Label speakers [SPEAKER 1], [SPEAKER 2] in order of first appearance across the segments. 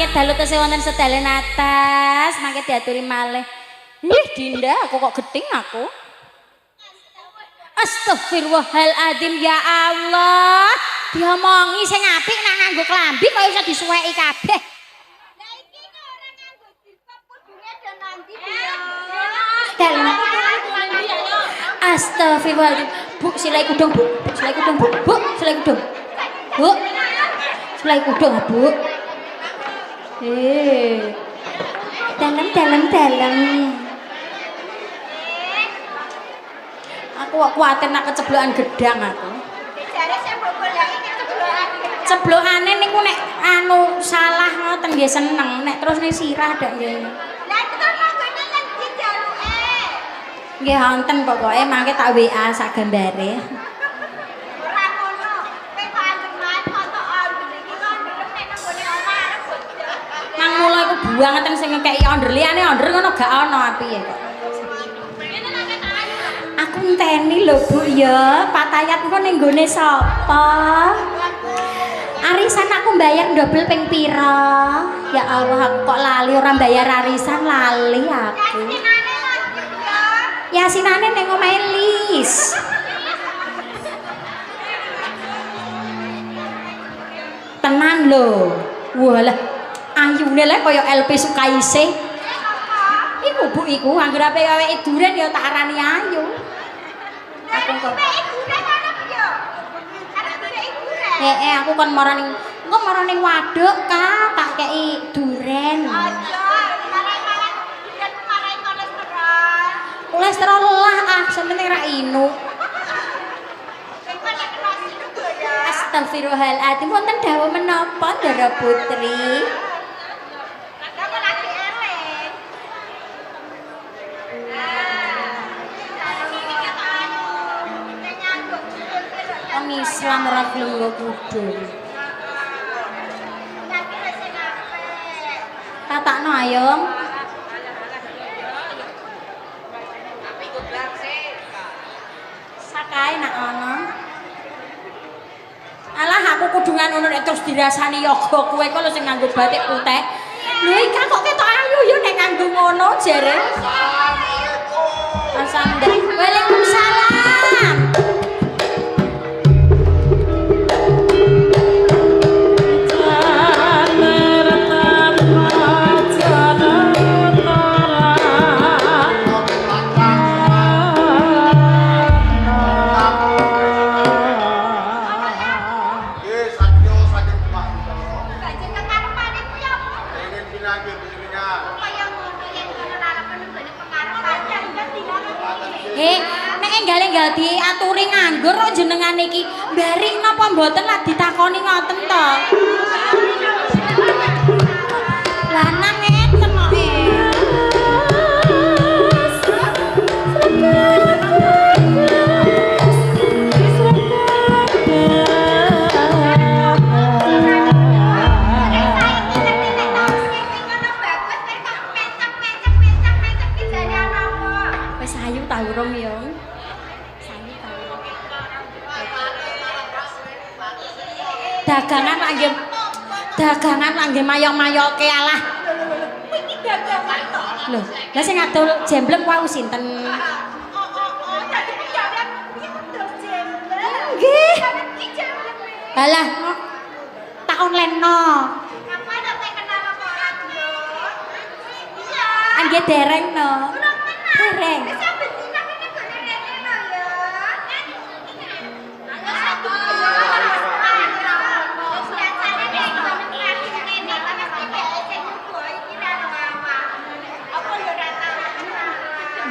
[SPEAKER 1] mangke dalu tesih wonten sedalen atas, mangke diaturi malih. Ih, Dinda, aku kok geding aku. Astagfirullahaladzim ya Allah. Diomongi sing apik nek nganggo klambi kok iso disuweki kabeh.
[SPEAKER 2] Lah iki ora nganggo jilbab kudune do nanti
[SPEAKER 1] Astagfirullahaladzim. Bu, silai kudung, Bu. Silai kudung, Bu. Bu, silai kudung. Bu. Silai kudung, Bu. Dalam. Aku kok kuatir nak keceblokan gedang aku.
[SPEAKER 2] jare sing mbok goleki keceblokan.
[SPEAKER 1] Ceblokane niku nek anu salah ngoten nggih seneng, nek terus ning sirah dak nggih.
[SPEAKER 2] Lah itu kan manggone nang ndi jaluke.
[SPEAKER 1] Nggih wonten pokoke mangke tak WA sak gambare.
[SPEAKER 2] Ora ngono. Kowe kok anggeman foto order iki kok ndelok nek nang gone omah arep bojo.
[SPEAKER 1] Mang mula iku buangeten sing ngekeki order liyane order ngono gak ana piye kok. Aku ngenteni lho Bu ya, patayat engko ning gone sapa? Arisan aku bayar double ping pira? Ya Allah, aku kok lali ora bayar arisan lali aku. Yasinane ning omahe Lis. Tenan lho. Walah, ayune lek kaya LP Sukaisi. Iku Bu iku anggere ape awake duren ya tak arani ayu. Aku kok aku kon marani engko marani waduk ka tak kei duren. Kolesterol lah sementing ra inu. Astagfirullahaladzim, wonten dawuh menapa Ndara Putri? Islam ora gelem kudul. Tatakno ayo. Sakae nak ana. Alah aku kudungan ngono nek terus dirasani yoga kowe kok lho sing nganggo batik putih. Lho iki kok ketok ayu ya nek nganggo ngono jere. Assalamualaikum. Waalaikumsalam. Enggal diaturi nganggur kok jenengan iki baring napa mboten lah ditakoni ngoten to. Lah nang ngeten kok. Wis ayu ta urung ya. Dagangan langgih mayong-mayoke alah.
[SPEAKER 2] Iki dagangan to.
[SPEAKER 1] Lho, lah sing ngadol jemblem wau sinten?
[SPEAKER 2] Dadi pejabat iki kudu jemblem.
[SPEAKER 1] Nggih.
[SPEAKER 2] Iki jemblem.
[SPEAKER 1] Alah, tak online no.
[SPEAKER 2] Apa ada saya kenal apa orang dulu? Iya.
[SPEAKER 1] Nggih dereng no.
[SPEAKER 2] Belum kenal.
[SPEAKER 1] Dereng.
[SPEAKER 2] Saya betina kita gorengannya no ya.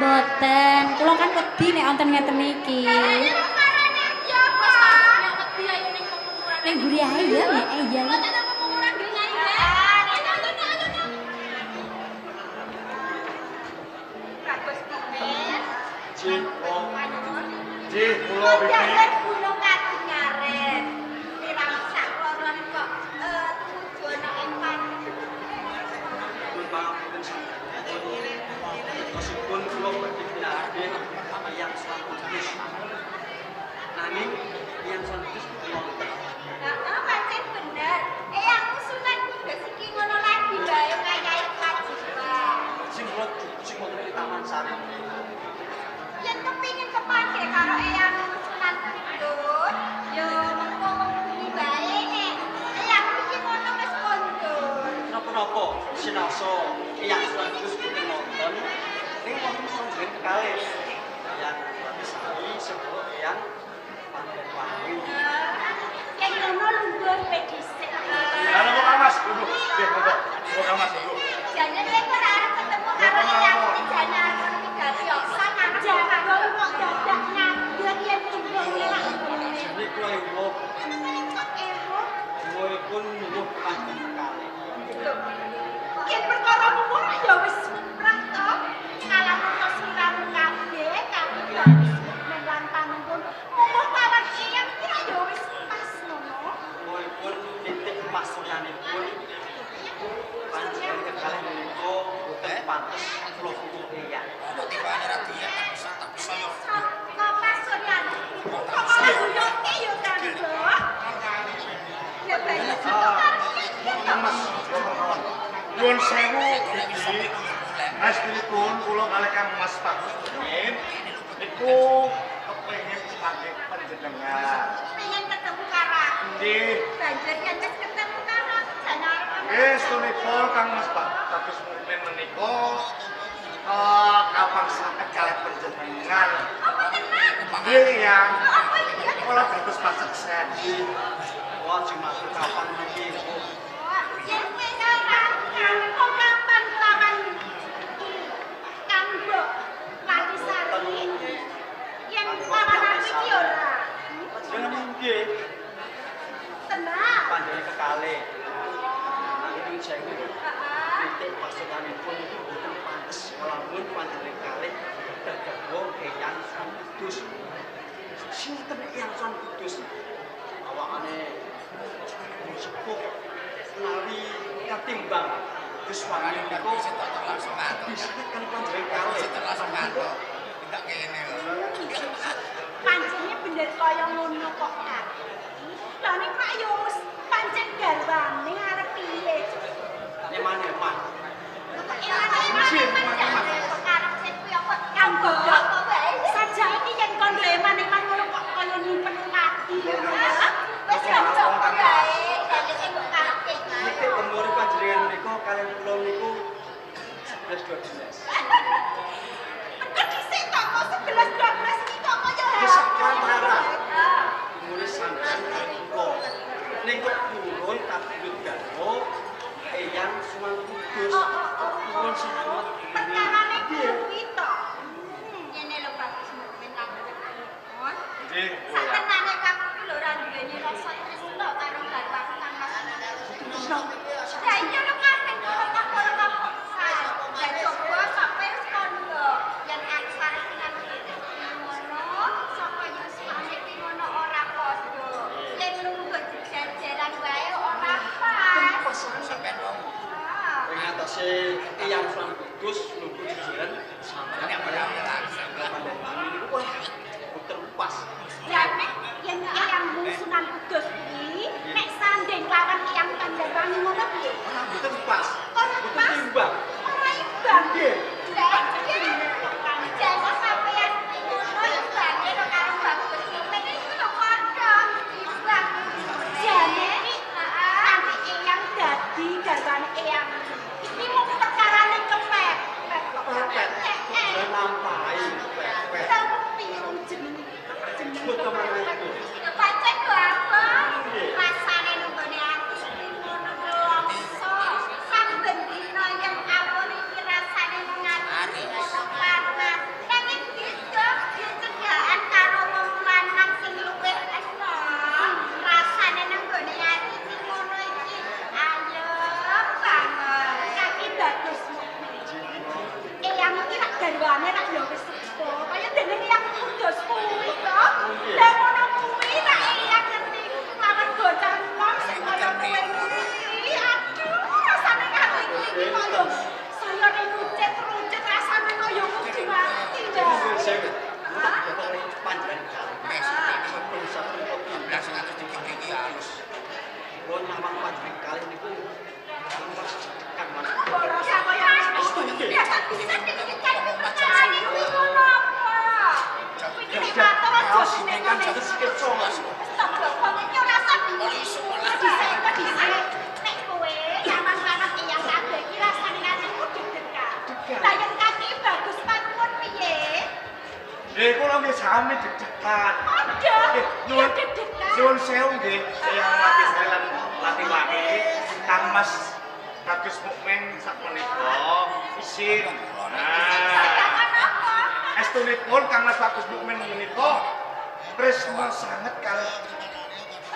[SPEAKER 1] Boten, kula kan wedi nek wonten ngeten iki. Ning guri ae ya, iya.
[SPEAKER 3] Ji, kula pipi.
[SPEAKER 2] Gunung Katu Nyaren. Irang sak loron kok tujuan ing Pati.
[SPEAKER 3] Meskipun kula badhe dilahirke apa yang selalu jenis. Nanging yang santus kula.
[SPEAKER 2] Nah, pancen bener.
[SPEAKER 3] sinaso yang bagus kita nonton ini wonten panjenengan kekalih yang sami sebut yang Panten Wangi.
[SPEAKER 2] Yang ngono lungguh pedisik.
[SPEAKER 4] Halo Mbak Mas, duduk. Nggih, monggo. Mbak Mas duduk.
[SPEAKER 2] Jane lek ora arep ketemu karo yang jane arep tinggal biasa kan jago kok dadak ngandel yen tunggu lek.
[SPEAKER 3] Jadi kuwi wong
[SPEAKER 2] Ewo,
[SPEAKER 3] kowe pun nuwuh panten kekalih.
[SPEAKER 2] yen perkara umur ya wis muprah to. Kalah kok siramu kabeh kabeh men lantanan pun umur kawat siyang ya wis pas ngono.
[SPEAKER 3] Kowe pun titik maksudipun panjenengan kekalih menika boten pantes kula hukum ya.
[SPEAKER 4] Tibane ra diet tak saya.
[SPEAKER 2] Kok pasuryan. Kok malah guyoke yo kan, Dok. Ya bayi
[SPEAKER 4] Mas, nyuwun sewu iki. Aslinipun kula kalih Kang Mas Pak Nin niku kepengin pakai panjenengan.
[SPEAKER 2] pengen ketemu karo
[SPEAKER 4] Nggih.
[SPEAKER 2] banjur yen wis ketemu karo jane arep
[SPEAKER 4] Wis tunipun Kang Mas Pak kados mungkin menika kapan saged kalih panjenengan.
[SPEAKER 2] apa tenan?
[SPEAKER 4] Nggih ya.
[SPEAKER 2] Apa iya?
[SPEAKER 4] Kula dados pasuksen.
[SPEAKER 3] Wah cuma kapan iki
[SPEAKER 2] Yen kowe ora kok kapan lawan Kanggo Matisari? Yen lawan aku iki ora.
[SPEAKER 3] Panjenengan nggih
[SPEAKER 2] Tenang.
[SPEAKER 3] panjenengan kekalih. Nanging saya titik maksudipun itu boten pantes lamun panjenengan kekalih tergabung Eyang Sang Kudus. Sinten Eyang Sang Kudus? Awakane sepuh menawi katimbang Gus Wangi niku disebut kan panjenengan kekalih.
[SPEAKER 2] Pancene bener kaya ngono kok kan. Lah nek Pak yo wis pancen garwane arep piye?
[SPEAKER 3] Eman-eman.
[SPEAKER 2] Sajane yen kondo eman-eman ngono kok kaya nyimpen pati ngono ya. Wis cocok bae, dadi sing kok karepe.
[SPEAKER 3] Niki umur panjenengan niku kalian kula niku 11 12.
[SPEAKER 2] Kok dhisik kok 11 12 iki kok kaya
[SPEAKER 3] Wis kantaran. Umur sampeyan kalian kula. Niku purun kabudut garwa Eyang Sunan Kudus. Purun sangat.
[SPEAKER 2] perkarane kuwi to. Ngene lho Pak Gismen lan
[SPEAKER 4] Nggih.
[SPEAKER 2] sakenane kamu ki lho ora duweni rasa tresno karo garwaku kang Mas. Ya iya lho kabeh kok kok saya. Dan coba sampai wis kondo yen aksara dengan ngono sapa yo suami ki ngono ora padha. Yen nunggu jajaran wae ora pas.
[SPEAKER 4] Sampai wong
[SPEAKER 3] Ing atase Eyang Sunan Kudus nunggu jajaran sampeyan yang panjenengan niku wah boten pas.
[SPEAKER 2] Jane yen Eyang Sunan Kudus kuwi nek sanding lawan Eyang Panjabangi ngono piye?
[SPEAKER 3] Ora boten pas.
[SPEAKER 2] Ora
[SPEAKER 3] Boten
[SPEAKER 2] pas.
[SPEAKER 3] timbang.
[SPEAKER 2] Ora imbang.
[SPEAKER 3] Nggih.
[SPEAKER 2] Lah iki jane sampeyan ngono imbang karo karo bagus. Nek iku lho padha imbang. Jane iki nanti Eyang dadi garwane Eyang. Iki mung perkarane kepepet kok.
[SPEAKER 3] Dan lampahi pepet.
[SPEAKER 2] Tahu piye wong jenenge?
[SPEAKER 3] Boten menaiku.
[SPEAKER 2] Pancen lho apa? Rasane nunggone aku ngono longso. Saben dina yen awon iki rasane ngati. Parah. Nanging bisa dicegahan karo wong lanang sing luwih enom. Rasane nunggone ati iki ngono iki. Ayo banget. Kaki bagus. Eyang iki rak garwane rak yo wis sepuh. Kaya dene Eyang Kudus kuwi to. Lah ngono kuwi rak Eyang ngerti lawan bocah nom sing kaya kowe kuwi. Aduh, rasane kaki iki kaya saya ning runcit rasane kaya kudu mati.
[SPEAKER 3] Saya panjenengan sampun sampun kok Pun namang panjenengan kali niku Mas cekan Mas.
[SPEAKER 2] Rasa kaya ya tak bisa dikecari percaya kuwi ngono apa? Kuwi nek matur aja
[SPEAKER 3] Kan jatuh sikit songas.
[SPEAKER 2] Stop kok iki ora usah bisa nek kowe nyaman banget Eyang kabeh iki
[SPEAKER 4] sami deg-degan.
[SPEAKER 2] Aduh,
[SPEAKER 4] Nyuwun
[SPEAKER 2] deg-degan.
[SPEAKER 4] nyuwun sewu nggih, Eyang Wati Selan Latiwangi, Kang Mas Bagus Mukmin sakmenika isin. Nah, estunipun Kang Mas Bagus Mukmin menika tresna sanget kalih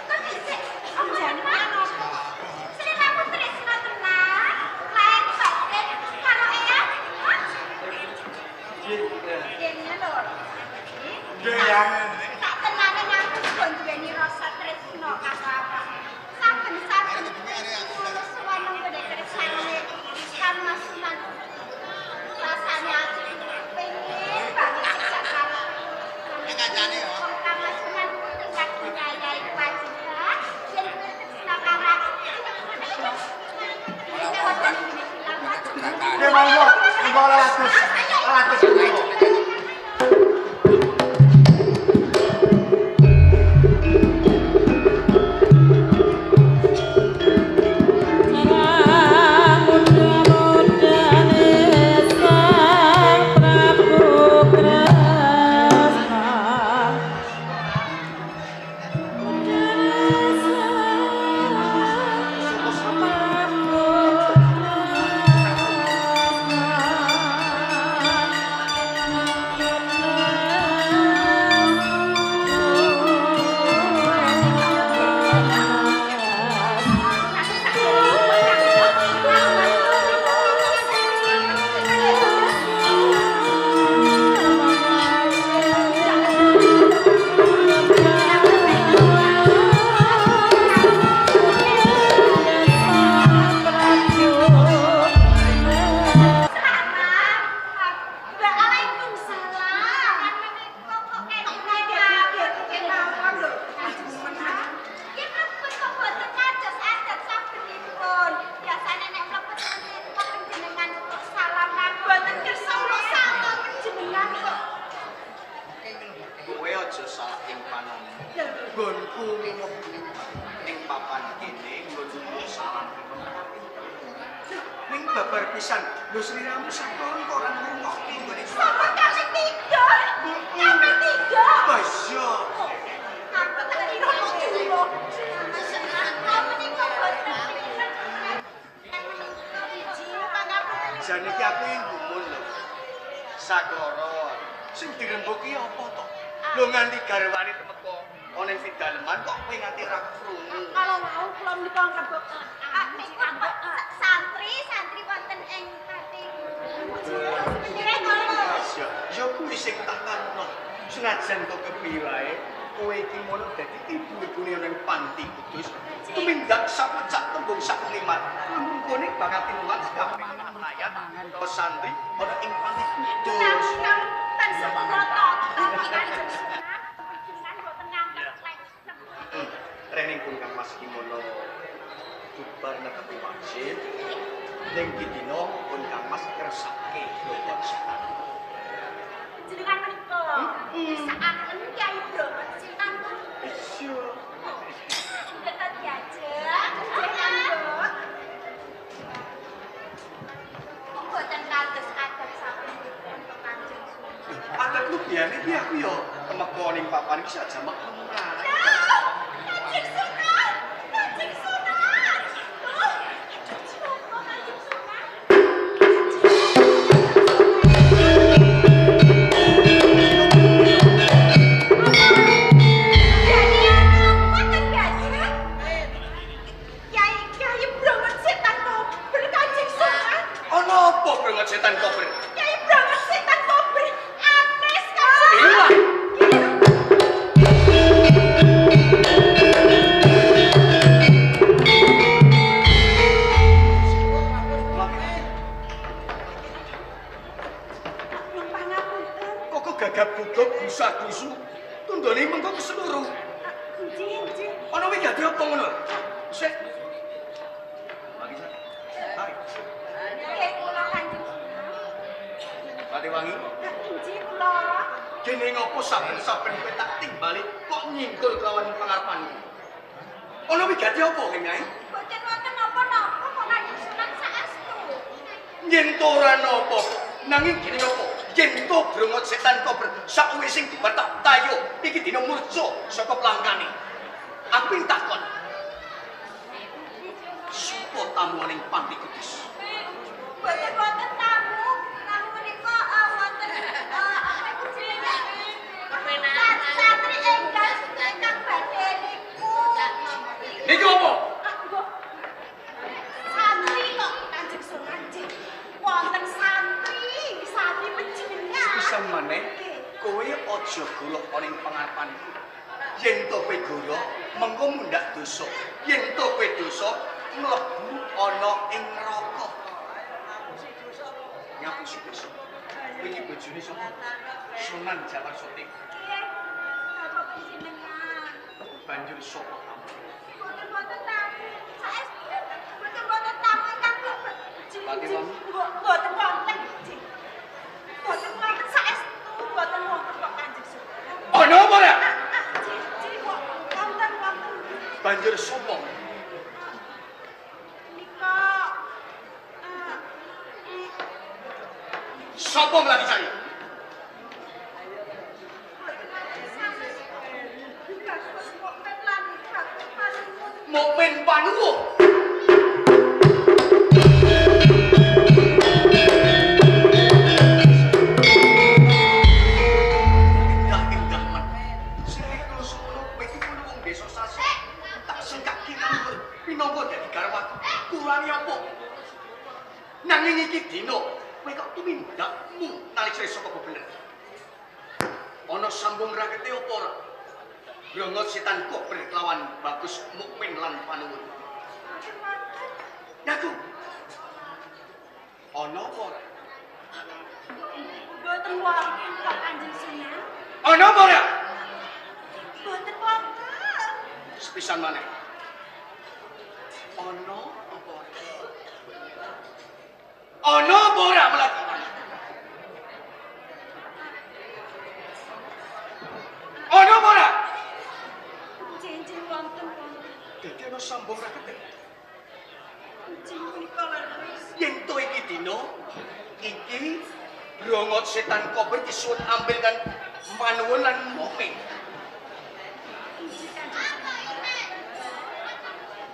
[SPEAKER 2] Kok dhisik omjane nopo? Sliramu tresna tenan. Lair batin karo eyang. Kene lho.
[SPEAKER 4] Eyang.
[SPEAKER 2] Tak tenane aku kok duweni rasa tresna karo awak. Saben-saben kula suwaneng gede tresnane Kang Mas Suman. Rasane aku pengen banget sejak karo.
[SPEAKER 5] Kancane yo.
[SPEAKER 2] Kang Mas Suman tingkat nyayai kewajiban yen tresna karo aku.
[SPEAKER 4] Nggih monggo, monggo latus. Latus monggo.
[SPEAKER 3] Kowe aja salah ing panon. Nggonku ning papan kene nggonku salah. Ning babar pisan, lho sliramu sampun kok ora ngrungokke nggone
[SPEAKER 2] Sama kali tiga. Sampai tiga.
[SPEAKER 3] Basya.
[SPEAKER 2] Aku tak kira mau dulu. Kamu nih kok boten.
[SPEAKER 3] Jane iki aku ngumun lho. Sagara sing dirembuki apa to? Lho nganti garwane temeko ana ing daleman kok kowe nganti ra krungu.
[SPEAKER 2] Kalau mau kula menika kebok. Santri wonten ing pati. Sebenere kula.
[SPEAKER 3] Basya, yo kuwi sing tak karepno. Senajan kok kepiye wae, kowe iki mono dadi ibu-ibune nang panti kudus. Tumindak sapecak tembung sak klimat. Mungkone bakal tinuwat kabeh layat to santri ana ing panti kudus.
[SPEAKER 2] Tan sepuro tok. Kanjeng Sunan. Jenengan boten ngantos lek.
[SPEAKER 3] Training pun Kang Mas Kimono bubar netepi wajib. Ning dina pun Kang Mas kersake lho setan.
[SPEAKER 2] Jenengan menika. Saaken Kyai Bromo Cintanku.
[SPEAKER 3] Iya.
[SPEAKER 2] Tetep diajak. Jenengan. Boten kados adat sampun untuk Kanjeng Sunan.
[SPEAKER 3] Adatku biyane iki aku yo temeko ning papan iki saja makmur.
[SPEAKER 2] Kanjeng Sunan! Kanjeng Sunan! Kanjeng Sunan! Jadi apa kan Kanjeng? Kyai Bromo Setan Kober Kanjeng Sunan!
[SPEAKER 3] Ana apa banget setan kober?
[SPEAKER 2] Kyai Bromo Setan Kober Anes Kanjeng
[SPEAKER 3] Iya.
[SPEAKER 2] Nyuwun pangapunten.
[SPEAKER 3] Kok gagap gugup gusa-gusu. Tundone mengko keseluruh.
[SPEAKER 2] Nggih.
[SPEAKER 3] Ana wingi dadi apa ngono? Sik. Lagi sak. Mari.
[SPEAKER 2] Nggih kula Kanjeng Sunan.
[SPEAKER 3] Latiwangi.
[SPEAKER 2] Nggih kula.
[SPEAKER 3] Dene ngopo saben-saben kowe tak timbali kok nyingkul kelawan pangarepanku. Ana wigati apa kene?
[SPEAKER 2] Boten wonten napa-napa kok Kanjeng Sunan saestu.
[SPEAKER 3] Yen to ora napa, nanging gene apa? yen to brongot setan kober sakwise sing dibatak tayo iki dina murca saka pelangkane. Aku ping takon. Sapa tamu ning Panti Kudus?
[SPEAKER 2] Boten tamu. Tamu menika wonten santri enggal ingkang badhe niku.
[SPEAKER 3] Niki apa?
[SPEAKER 2] Santri kok Kanjeng Sunan Nggih. Wonten santri panjenengan.
[SPEAKER 3] Bisa maneh kowe aja golok ana ing pangarepanku. Yen to kowe golok mengko mundhak dosa. Yen to kowe dosa mlebu ana ing neraka. Ngapusi dosa. Kowe iki bojone sapa? Sunan Jawarsoti.
[SPEAKER 2] Nggih. Bapak panjenengan.
[SPEAKER 3] Banjur sapa kamu?
[SPEAKER 2] Boten tamu. Saestu boten tamu ingkang
[SPEAKER 3] Pati wong?
[SPEAKER 2] Boten wonten. Boten wonten saestu boten wonten kok Kanjeng Sunan.
[SPEAKER 3] Ana apa ora?
[SPEAKER 2] Wonten.
[SPEAKER 3] Banjur sapa?
[SPEAKER 2] Nika
[SPEAKER 3] Sapa nglati saya? Mukmin Panuwuh. Indah men. Sing iku sono kowe iki kudu wong desa Sasi. Tak sengkak kinamur pinangka dadi garwaku. Kurangi apa? Nanging iki dina kowe kok tumindakmu nalika saka bener. Ana sambung rakete apa ora? Brongot setan kok berkelawan Bagus Mukmin lan Panuwun. Yaku. Ana apa ora?
[SPEAKER 2] boten wonten kok Kanjeng Sunan.
[SPEAKER 3] Ana apa ora?
[SPEAKER 2] Boten wonten.
[SPEAKER 3] Sepisan maneh. Ana apa ora? Ana apa ora melati? Ana apa ora?
[SPEAKER 2] Jenjen wonten.
[SPEAKER 3] Dadi ana sambung rakete.
[SPEAKER 2] Jenjen punika leres.
[SPEAKER 3] Yen to iki dina iki brongot setan kober disuwun ambil kan Panuwun lan Mukmin.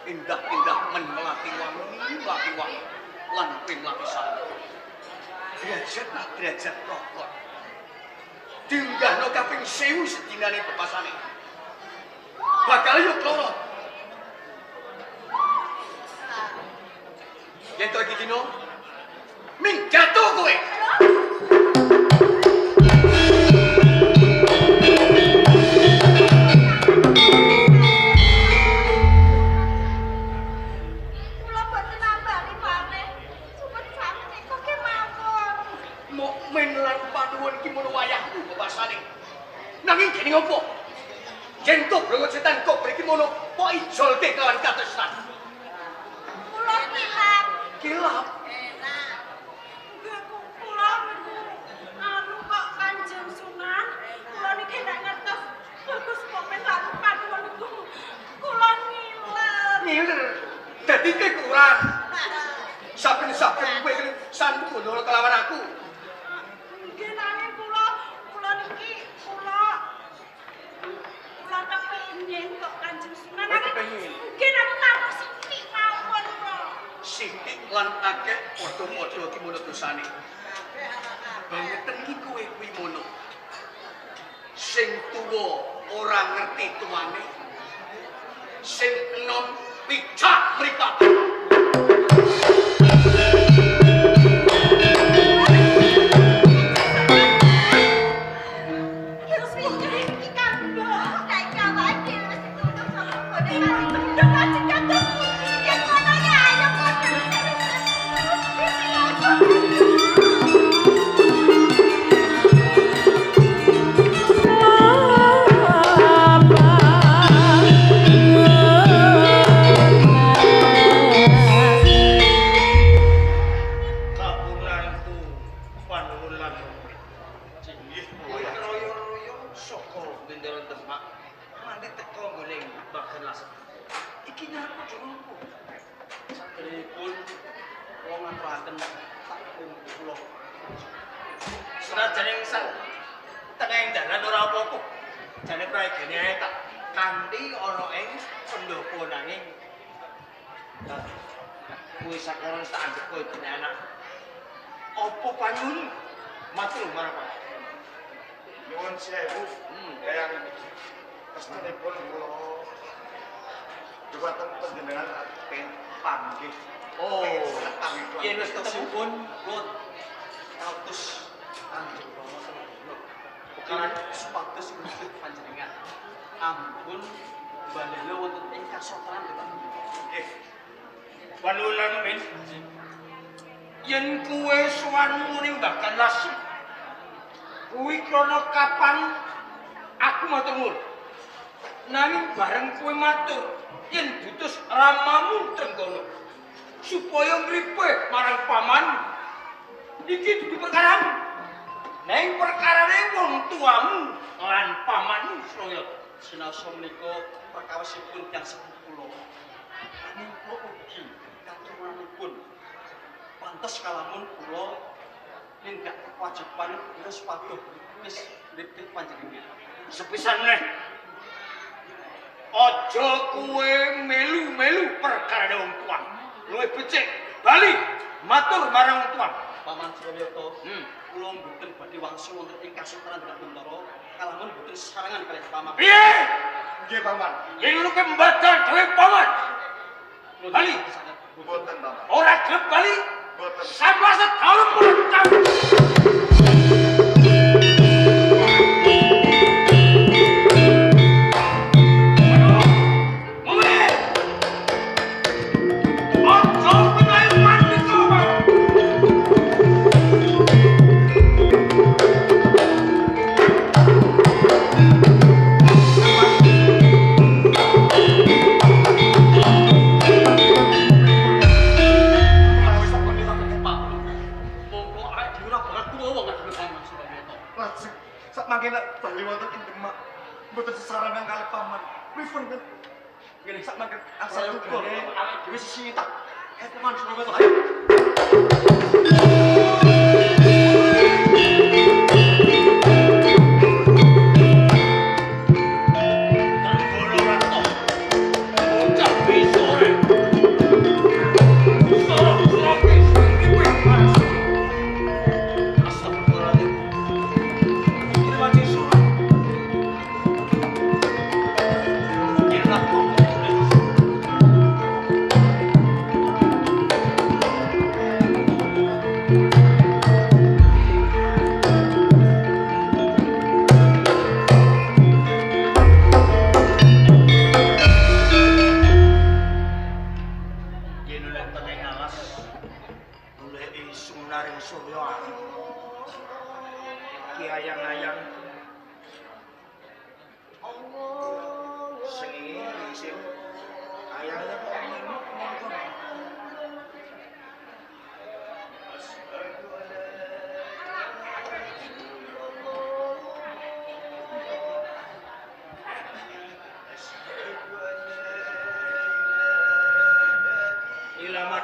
[SPEAKER 3] Indah men melati wangi lan ping lapisan. Derajat nak derajat rokok. Diunggahno kaping 1000 sedinane bebasane. Bakal yo kloro. Yen to iki dina ming jatuh kowe.
[SPEAKER 2] Kula boten nambani maneh. Sumpun sami kok kemawon.
[SPEAKER 3] Mukmin lan Panuwun iki mun wayahku bebasane. Nanging dening apa? Yen to brongot setan kok mriki mono kok ijolke kelawan katresnan.
[SPEAKER 2] Kula kilap.
[SPEAKER 3] Kilap.
[SPEAKER 2] Kula niku anu kok Kanjeng Sunan. Kula niki ndak ngertos Bagus Mukmin lan Panuwun niku. Kula ngiler.
[SPEAKER 3] Ngiler. Dadi kurang. Saben-saben kowe santun ngono kelawan aku.
[SPEAKER 2] Nggih nanging kula niki kula kepengin kok Kanjeng Sunan.
[SPEAKER 3] Kowe kepengin?
[SPEAKER 2] Nggih nanging namung sithik mawon kok.
[SPEAKER 3] Sithik lan akeh padha-padha iki mono dosane. Bangeten iki kowe kuwi mono. Sing tuwa ora ngerti tuane. Sing enom picak mripate.
[SPEAKER 2] Terus pikir iki kan mbok kae kawan dhewe wis tutup sama kode mari ndok Kanjeng kados pundi ya ngono ya ayo padha
[SPEAKER 4] Kabunanku Panuwun lan Mukmin. Inggih kula royo-royo saka Bendaran Demak mandi teka goleng bagan las. Iki nyarep jonoku. Saderepun kula ngaturaken tak kula.
[SPEAKER 3] Senajan yang tengah dalan ora apa-apa. Jane praegene ae tak kanthi ana ing pendopo nanging kuwi sakarang tak anggap kowe dene anak. Apa panyun? Matur marang Pak.
[SPEAKER 4] Nyuwun sewu. Kayang kestanipun kula dumateng panjenengan apen panggih.
[SPEAKER 3] Oh, yen wis ketemu pun kula kados anjing banget. Bukan sepatus Gusti panjenengan. Ampun balelo wonten ing kasotran to, Pak. Nggih. Panuwun men. Yen kuwe sowan ning Mbah Lasih. Kuwi krana kapan aku matur nuwun. Nanging bareng kuwe matur yen butuh ramamu teng kono. Supaya ngripe marang paman. Iki dudu perkaramu. Neng perkarane wong tuamu lan pamanmu Sraya. Sinaosa menika perkawasipun tiyang sepuh kula. Nanging kula ugi katurunipun pantes kalamun kula nindak kewajiban terus paduh wis nitip panjenengan. Sepisan meneh. Aja kuwe melu-melu perkarane wong tua. Luwih becik bali matur marang wong tua. Paman Suryata, kula mboten badhe wangsul wonten ing kasutran Dharma Bantara kalamun mboten sarangan kalih paman. Piye?
[SPEAKER 4] Nggih, Paman.
[SPEAKER 3] Yen ngono ke mbadal dhewe paman. Bali.
[SPEAKER 4] Mboten, Paman.
[SPEAKER 3] Ora gelem bali.
[SPEAKER 4] Mboten.
[SPEAKER 3] Sampun setahun muncang.
[SPEAKER 4] Mboten sesarangan kalih paman. Pripun kan? Ngene sak mangken asal tuku. Awake dhewe sesini tak. Paman Suryata to. Ayo.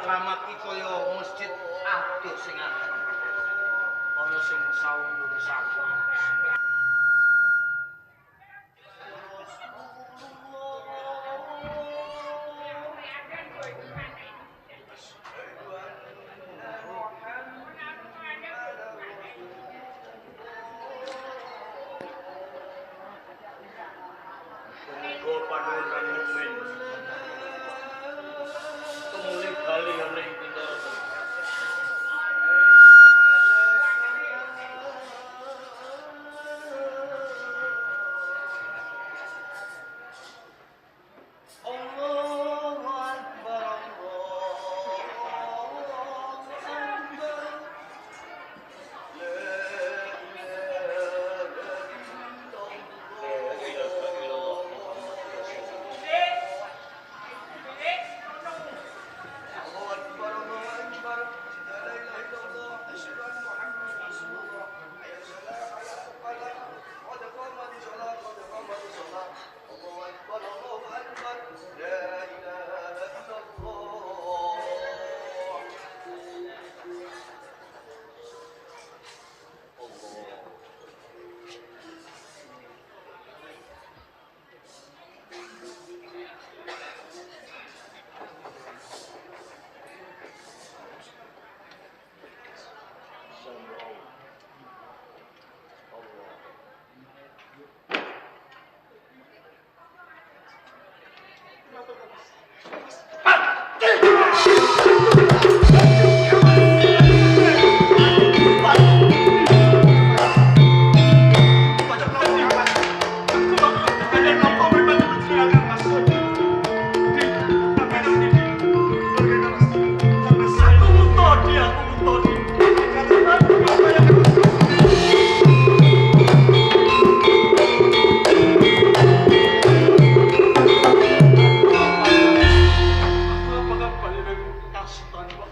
[SPEAKER 3] Lamat iki kaya masjid aduh sing akeh. Ana sing saung saku.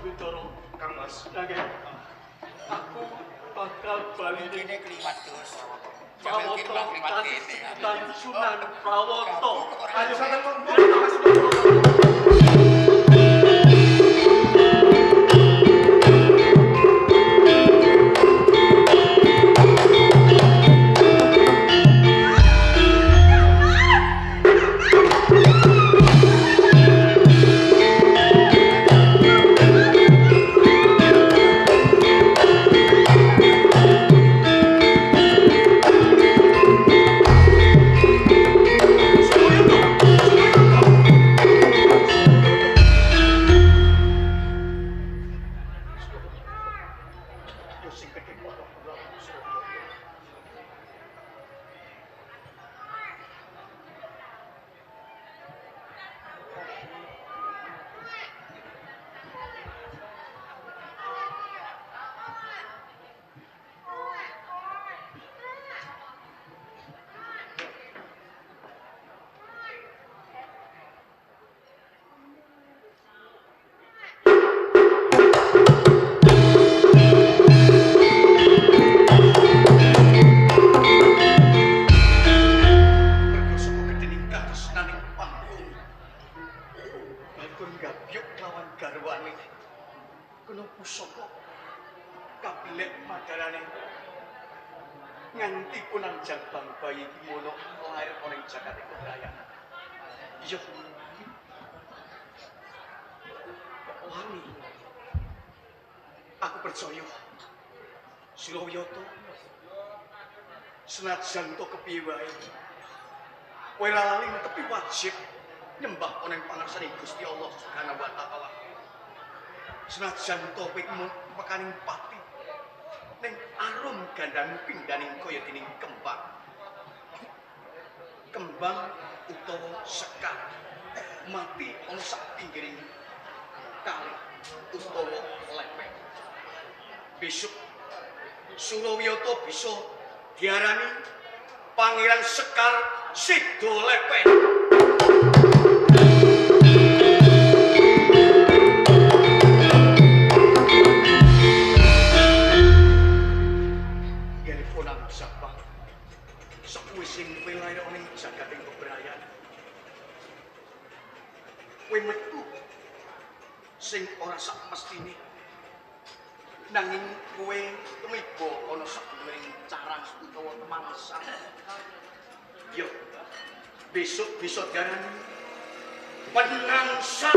[SPEAKER 4] Bintoro.
[SPEAKER 3] Kang Mas.
[SPEAKER 4] Nggih. Aku bakal bali ning
[SPEAKER 5] Ini keliwat terus.
[SPEAKER 4] Prawoto
[SPEAKER 5] Jamil keliwat keliwat kene.
[SPEAKER 4] dan Sunan Prawoto.
[SPEAKER 3] Ayo sampean monggo. Nganti punang jabang bayi kimono lahir oleh jagat keberayaan. Iya. Wani. Aku percaya. Sulawyoto. Senajan to kepiye wae. Kowe lali netepi wajib nyembah ana ing pangarsane Gusti Allah Subhanahu wa taala. Senajan to kowe pekaning pati ning arum gandang pingganing kaya dening kembang. Kembang utawa sekar mati ana sak pinggiring kali utawa lepek. Besok Sulawyoto bisa diarani Pangeran Sekar Sido Lepek. Kowe metu sing ora sak mestine nanging kowe tumiba ana sakduwing carang utawa temangsa. Yo besok bisa diarani penangsa.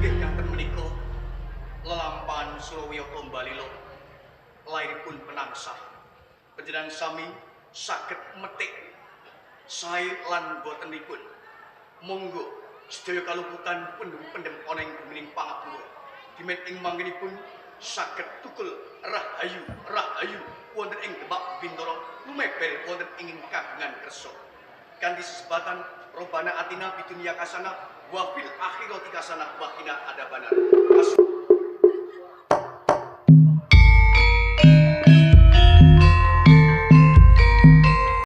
[SPEAKER 3] Nggih kanten menika lelampahan Sulawyoto Balilo lairipun penangsa. Panjenengan sami saged metik sae lan botenipun. Monggo sedaya kaluputan pendem-pendem ana ing gumining pangapura. Dimen ing manggenipun saged tukul rahayu wonten ing Demak Bintoro lumebel wonten ing kagungan kersa. Kanthi sesebatan Robbana atina fid dunya hasanah wa fil akhirati hasanah wa qina adzabannar.